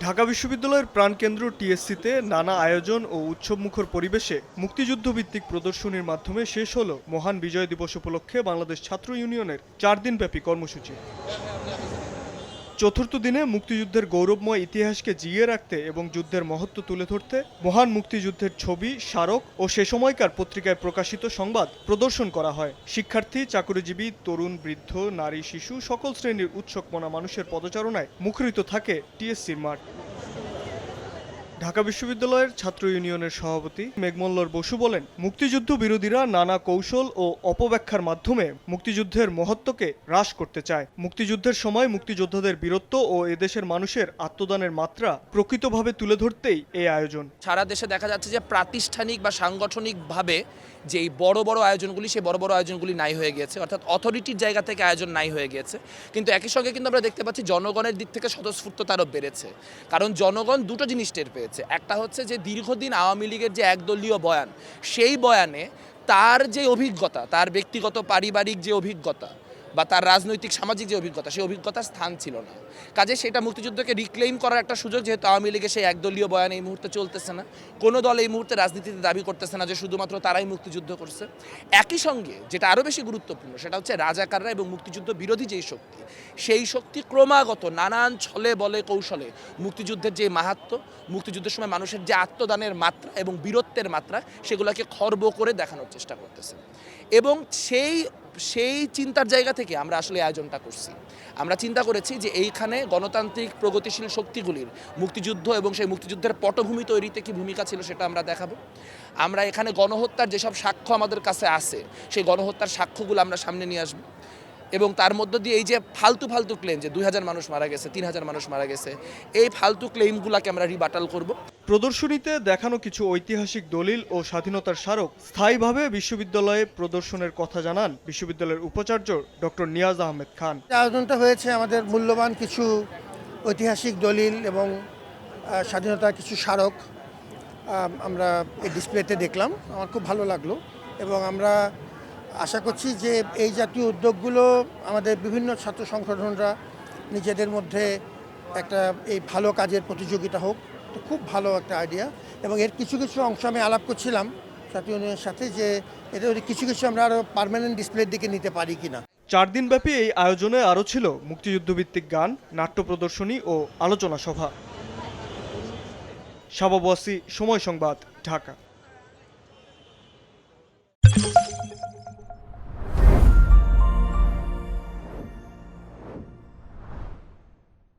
ঢাকা বিশ্ববিদ্যালয়ের প্রাণকেন্দ্র টিএসসিতে নানা আয়োজন ও উৎসবমুখর পরিবেশে মুক্তিযুদ্ধভিত্তিক প্রদর্শনীর মাধ্যমে শেষ হলো মহান বিজয় দিবস উপলক্ষে বাংলাদেশ ছাত্র ইউনিয়নের 4 দিনব্যাপী কর্মসূচি। চতুর্থ দিনে মুক্তিযুদ্ধের গৌরবময় ইতিহাসকে জিইয়ে রাখতে এবং যুদ্ধের মহত্ব তুলে ধরতে মহান মুক্তিযুদ্ধের ছবি, স্মারক ও সে সময়কার পত্রিকায় প্রকাশিত সংবাদ প্রদর্শন করা হয়। শিক্ষার্থী, চাকরিজীবী, তরুণ, বৃদ্ধ, নারী, শিশু সকল শ্রেণীর উৎসুকমনা মানুষের পদচারণায় মুখরিত থাকে টিএসসির মাঠ। ঢাকা বিশ্ববিদ্যালয়ের ছাত্র ইউনিয়নের সভাপতি মেঘমল্লর বসু বলেন, মুক্তিযুদ্ধ বিরোধীরা নানা কৌশল ও অপব্যাখ্যার মাধ্যমে মুক্তিযুদ্ধের মহত্বকে হ্রাস করতে চায়। মুক্তিযুদ্ধের সময় মুক্তিযোদ্ধাদের বীরত্ব ও এদেশের মানুষের আত্মদানের মাত্রা প্রকৃতভাবে তুলে ধরতেই এই আয়োজন। সারা দেশে দেখা যাচ্ছে যে প্রাতিষ্ঠানিক বা সাংগঠনিকভাবে যে বড় বড় আয়োজনগুলি, সেই বড় বড় আয়োজনগুলি নাই হয়ে গিয়েছে, অর্থাৎ অথরিটির জায়গা থেকে আয়োজন নাই হয়ে গিয়েছে। কিন্তু একই সঙ্গে কিন্তু আমরা দেখতে পাচ্ছি জনগণের দিক থেকে স্বতঃস্ফূর্ততা আরও বেড়েছে। কারণ জনগণ দুটো জিনিস টের পেয়েছে। একটা হচ্ছে যে দীর্ঘদিন আওয়ামী লীগের যে একদলীয় বয়ান, সেই বয়ানে তার যে অভিজ্ঞতা, তার ব্যক্তিগত পারিবারিক যে অভিজ্ঞতা বা তার রাজনৈতিক সামাজিক যে অভিজ্ঞতা, সেই অভিজ্ঞতার স্থান ছিল না। কাজে সেটা মুক্তিযুদ্ধকে রিক্লেইম করার একটা সুযোগ, যেহেতু আওয়ামী লীগের সেই একদলীয় বয়ান এই মুহূর্তে চলতেছে না, কোনো দল এই মুহূর্তে রাজনীতিতে দাবি করতেছে না যে শুধুমাত্র তারাই মুক্তিযুদ্ধ করছে। একই সঙ্গে যেটা আরও বেশি গুরুত্বপূর্ণ, সেটা হচ্ছে রাজাকাররা এবং মুক্তিযুদ্ধ বিরোধী যেই শক্তি, সেই শক্তি ক্রমাগত নানান ছলে বলে কৌশলে মুক্তিযুদ্ধের যে মাহাত্ম্য, মুক্তিযুদ্ধের সময় মানুষের যে আত্মদানের মাত্রা এবং বীরত্বের মাত্রা, সেগুলোকে খর্ব করে দেখানোর চেষ্টা করতেছে। এবং সেই চিন্তার জায়গা থেকে আমরা আসলে আয়োজনটা করছি। আমরা চিন্তা করেছি যে এইখানে গণতান্ত্রিক প্রগতিশীল শক্তিগুলির মুক্তিযুদ্ধ এবং সেই মুক্তিযুদ্ধের পটভূমি তৈরিতে কি ভূমিকা ছিল সেটা আমরা দেখাবো। আমরা এখানে গণহত্যার যেসব সাক্ষ্য আমাদের কাছে আছে, সেই গণহত্যার সাক্ষ্যগুলো আমরা সামনে নিয়ে আসবো। এবং তার মধ্য দিয়ে এই যে ফালতু ক্লেম, যে 2000 মানুষ মারা গেছে, 3000 মানুষ মারা গেছে, এই ফালতু ক্লেমগুলোকে আমরা রিবাটাল করব। প্রদর্শনীতে দেখানো কিছু ঐতিহাসিক দলিল ও স্বাধীনতার স্মারক স্থায়ীভাবে বিশ্ববিদ্যালয়ে প্রদর্শনের কথা জানান বিশ্ববিদ্যালয়ের উপাচার্য ডক্টর নিয়াজ আহমেদ খান। আয়োজনটা হয়েছে আমাদের মূল্যবান কিছু ঐতিহাসিক দলিল এবং স্বাধীনতার কিছু স্মারক আমরা এই ডিসপ্লেতে দেখলাম, আমার খুব ভালো লাগলো। এবং আমরা আশা করছি যে এই জাতীয় উদ্যোগগুলো আমাদের বিভিন্ন ছাত্র সংগঠনরা নিজেদের মধ্যে একটা এই ভালো কাজের প্রতিযোগিতা হোক, তো খুব ভালো একটা আইডিয়া। এবং এর কিছু অংশ আমি আলাপ করছিলাম ছাত্র ইউনিয়নের সাথে, যে এটা কিছু আমরা আরও পার্মানেন্ট ডিসপ্লের দিকে নিতে পারি কিনা। 4 দিনব্যাপী এই আয়োজনে আরও ছিল মুক্তিযুদ্ধভিত্তিক গান, নাট্য প্রদর্শনী ও আলোচনা সভা। শাবাব ওয়াসি, সময় সংবাদ, ঢাকা।